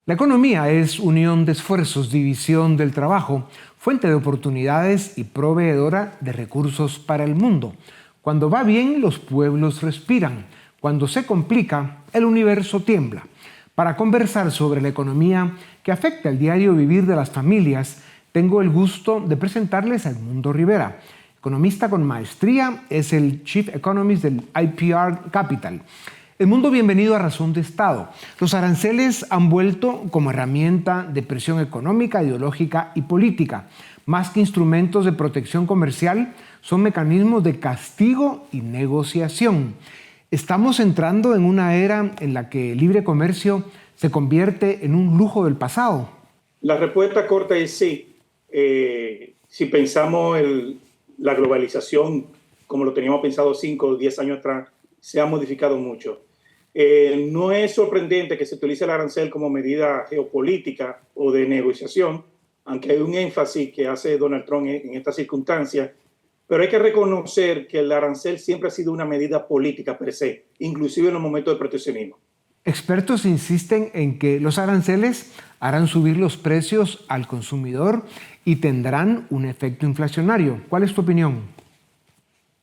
La economía es unión de esfuerzos, división del trabajo, fuente de oportunidades y proveedora de recursos para el mundo. Cuando va bien, los pueblos respiran. Cuando se complica, el universo tiembla. Para conversar sobre la economía que afecta el diario vivir de las familias, tengo el gusto de presentarles a Edmundo Rivera. Economista con maestría, es el Chief Economist del IPR Capital. Edmundo, bienvenido a Razón de Estado. Los aranceles han vuelto como herramienta de presión económica, ideológica y política. Más que instrumentos de protección comercial, son mecanismos de castigo y negociación. Estamos entrando en una era en la que el libre comercio se convierte en un lujo del pasado. La respuesta corta es sí. Si pensamos la globalización como lo teníamos pensado 5 o 10 años atrás, se ha modificado mucho. No es sorprendente que se utilice el arancel como medida geopolítica o de negociación, aunque hay un énfasis que hace Donald Trump en estas circunstancias, pero hay que reconocer que el arancel siempre ha sido una medida política per se, inclusive en los momentos de proteccionismo. Expertos insisten en que los aranceles harán subir los precios al consumidor y tendrán un efecto inflacionario. ¿Cuál es tu opinión?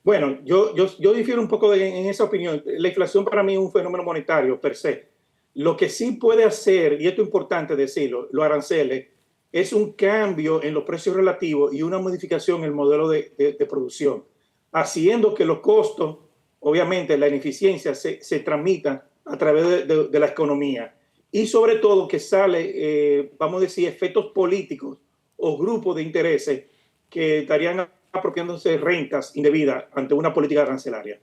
Bueno, yo difiero un poco en esa opinión. La inflación para mí es un fenómeno monetario per se. Lo que sí puede hacer, y esto es importante decirlo, los aranceles, es un cambio en los precios relativos y una modificación en el modelo de producción, haciendo que los costos, obviamente la ineficiencia, se transmitan a través de la economía. Y sobre todo que sale, vamos a decir, efectos políticos o grupos de intereses que estarían apropiándose de rentas indebidas ante una política arancelaria.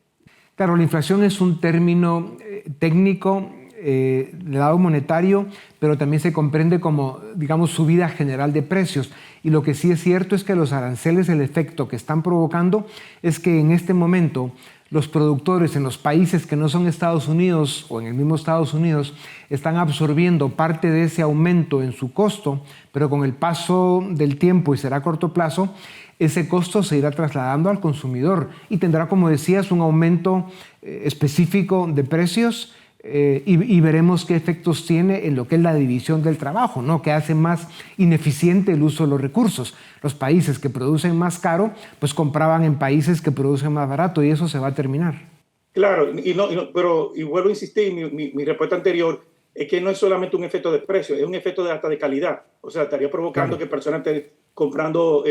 Claro, la inflación es un término técnico del lado monetario, pero también se comprende como, digamos, subida general de precios. Y lo que sí es cierto es que los aranceles, el efecto que están provocando es que en este momento los productores en los países que no son Estados Unidos o en el mismo Estados Unidos están absorbiendo parte de ese aumento en su costo, pero con el paso del tiempo, y será a corto plazo, ese costo se irá trasladando al consumidor y tendrá, como decías, un aumento específico de precios y veremos qué efectos tiene en lo que es la división del trabajo, ¿no? Que hace más ineficiente el uso de los recursos. Los países que producen más caro, pues compraban en países que producen más barato y eso se va a terminar. Claro, pero vuelvo a insistir, mi respuesta anterior es que no es solamente un efecto de precio, es un efecto hasta de calidad. O sea, estaría provocando que personas estén comprando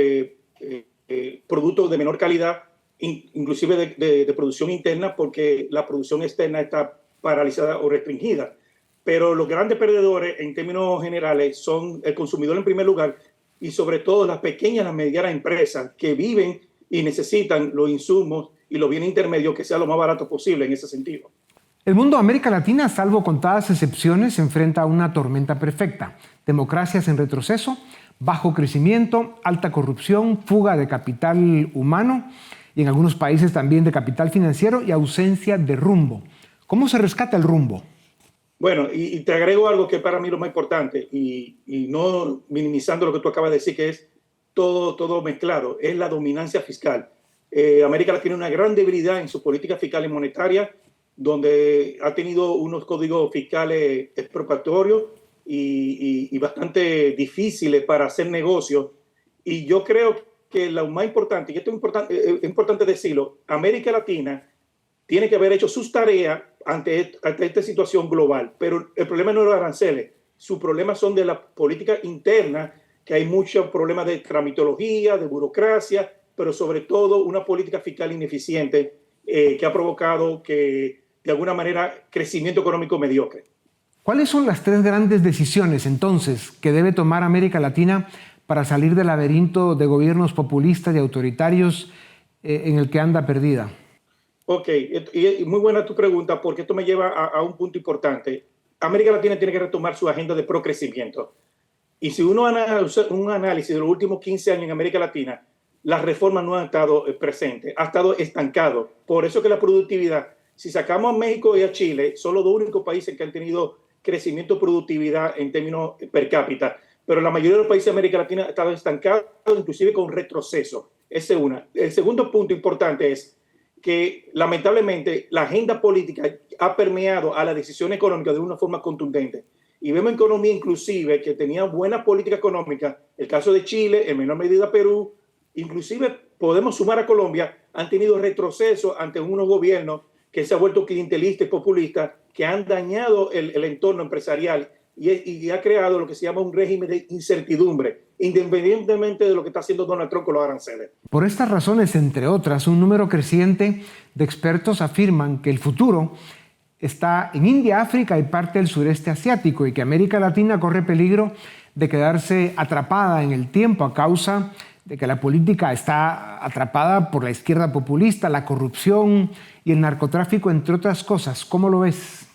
productos de menor calidad, inclusive de producción interna, porque la producción externa está paralizada o restringida. Pero los grandes perdedores en términos generales son el consumidor en primer lugar y sobre todo las pequeñas y las medianas empresas que viven y necesitan los insumos y los bienes intermedios que sea lo más barato posible en ese sentido. El mundo de América Latina, salvo contadas excepciones, se enfrenta a una tormenta perfecta. Democracias en retroceso, bajo crecimiento, alta corrupción, fuga de capital humano y en algunos países también de capital financiero y ausencia de rumbo. ¿Cómo se rescata el rumbo? Bueno, y te agrego algo que para mí es lo más importante y no minimizando lo que tú acabas de decir, que es todo mezclado, es la dominancia fiscal. América Latina tiene una gran debilidad en su política fiscal y monetaria, donde ha tenido unos códigos fiscales expropiatorios y bastante difíciles para hacer negocios. Y yo creo que lo más importante, y esto es importante decirlo, América Latina tiene que haber hecho sus tareas ante esta situación global, pero el problema no es los aranceles, sus problemas son de la política interna, que hay muchos problemas de tramitología, de burocracia, pero sobre todo una política fiscal ineficiente que ha provocado que, de alguna manera, crecimiento económico mediocre. ¿Cuáles son las tres grandes decisiones, entonces, que debe tomar América Latina para salir del laberinto de gobiernos populistas y autoritarios en el que anda perdida? Ok, y muy buena tu pregunta, porque esto me lleva a un punto importante. América Latina tiene que retomar su agenda de procrecimiento. Y si uno hace un análisis de los últimos 15 años en América Latina, las reformas no han estado presentes, ha estado estancado. Por eso que la productividad, si sacamos a México y a Chile, son los dos únicos países que han tenido crecimiento de productividad en términos per cápita. Pero la mayoría de los países de América Latina ha estado estancado, inclusive con retroceso. Esa es una. El segundo punto importante es que lamentablemente la agenda política ha permeado a la decisión económica de una forma contundente. Y vemos economía inclusive que tenía buena política económica, el caso de Chile, en menor medida Perú, inclusive podemos sumar a Colombia, han tenido retroceso ante unos gobiernos que se han vuelto clientelistas y populistas, que han dañado el entorno empresarial y ha creado lo que se llama un régimen de incertidumbre, independientemente de lo que está haciendo Donald Trump con los aranceles. Por estas razones, entre otras, un número creciente de expertos afirman que el futuro está en India, África y parte del sureste asiático y que América Latina corre peligro de quedarse atrapada en el tiempo a causa de que la política está atrapada por la izquierda populista, la corrupción y el narcotráfico, entre otras cosas. ¿Cómo lo ves?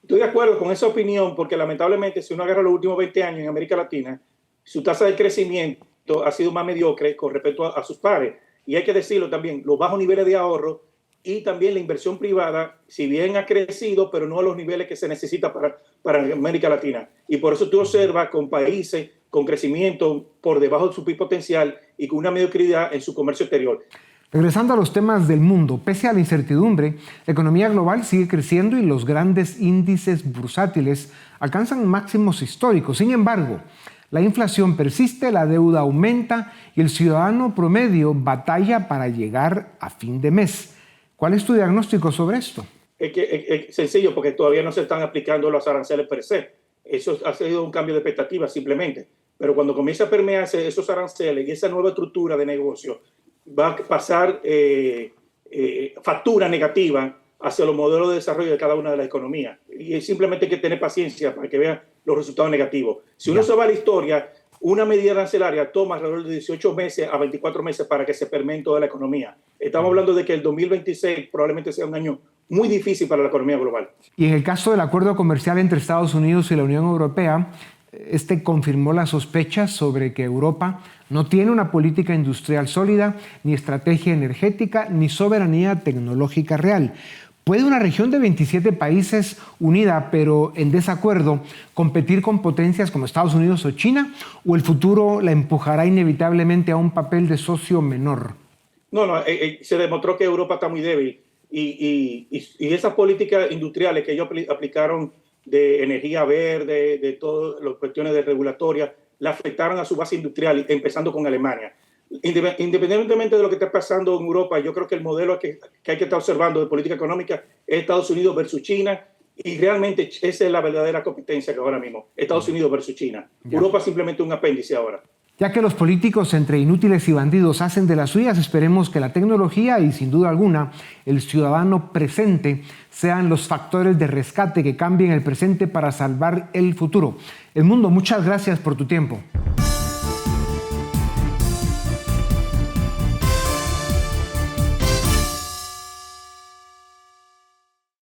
Estoy de acuerdo con esa opinión porque lamentablemente si uno agarra los últimos 20 años en América Latina, su tasa de crecimiento ha sido más mediocre con respecto a sus pares. Y hay que decirlo también, los bajos niveles de ahorro y también la inversión privada, si bien ha crecido, pero no a los niveles que se necesita para América Latina. Y por eso tú observas con países con crecimiento por debajo de su PIB potencial y con una mediocridad en su comercio exterior. Regresando a los temas del mundo, pese a la incertidumbre, la economía global sigue creciendo y los grandes índices bursátiles alcanzan máximos históricos. Sin embargo, la inflación persiste, la deuda aumenta y el ciudadano promedio batalla para llegar a fin de mes. ¿Cuál es tu diagnóstico sobre esto? Es sencillo porque todavía no se están aplicando los aranceles per se. Eso ha sido un cambio de expectativa simplemente. Pero cuando comienza a permearse esos aranceles y esa nueva estructura de negocio, va a pasar factura negativa hacia los modelos de desarrollo de cada una de las economías. Y simplemente hay que tener paciencia para que vean los resultados negativos. Si uno se va a la historia, una medida arancelaria toma alrededor de 18 meses a 24 meses para que se permee en toda la economía. Estamos hablando de que el 2026 probablemente sea un año muy difícil para la economía global. Y en el caso del acuerdo comercial entre Estados Unidos y la Unión Europea, este confirmó las sospechas sobre que Europa no tiene una política industrial sólida, ni estrategia energética, ni soberanía tecnológica real. ¿Puede una región de 27 países unida, pero en desacuerdo, competir con potencias como Estados Unidos o China? ¿O el futuro la empujará inevitablemente a un papel de socio menor? No, se demostró que Europa está muy débil y esas políticas industriales que ellos aplicaron de energía verde, de todas las cuestiones de regulatoria, la afectaron a su base industrial, empezando con Alemania. Independientemente de lo que esté pasando en Europa, yo creo que el modelo que hay que estar observando de política económica es Estados Unidos versus China, y realmente esa es la verdadera competencia que ahora mismo, Estados Unidos versus China. Europa es simplemente un apéndice ahora. Ya que los políticos entre inútiles y bandidos hacen de las suyas, esperemos que la tecnología y sin duda alguna el ciudadano presente sean los factores de rescate que cambien el presente para salvar el futuro. Edmundo, muchas gracias por tu tiempo.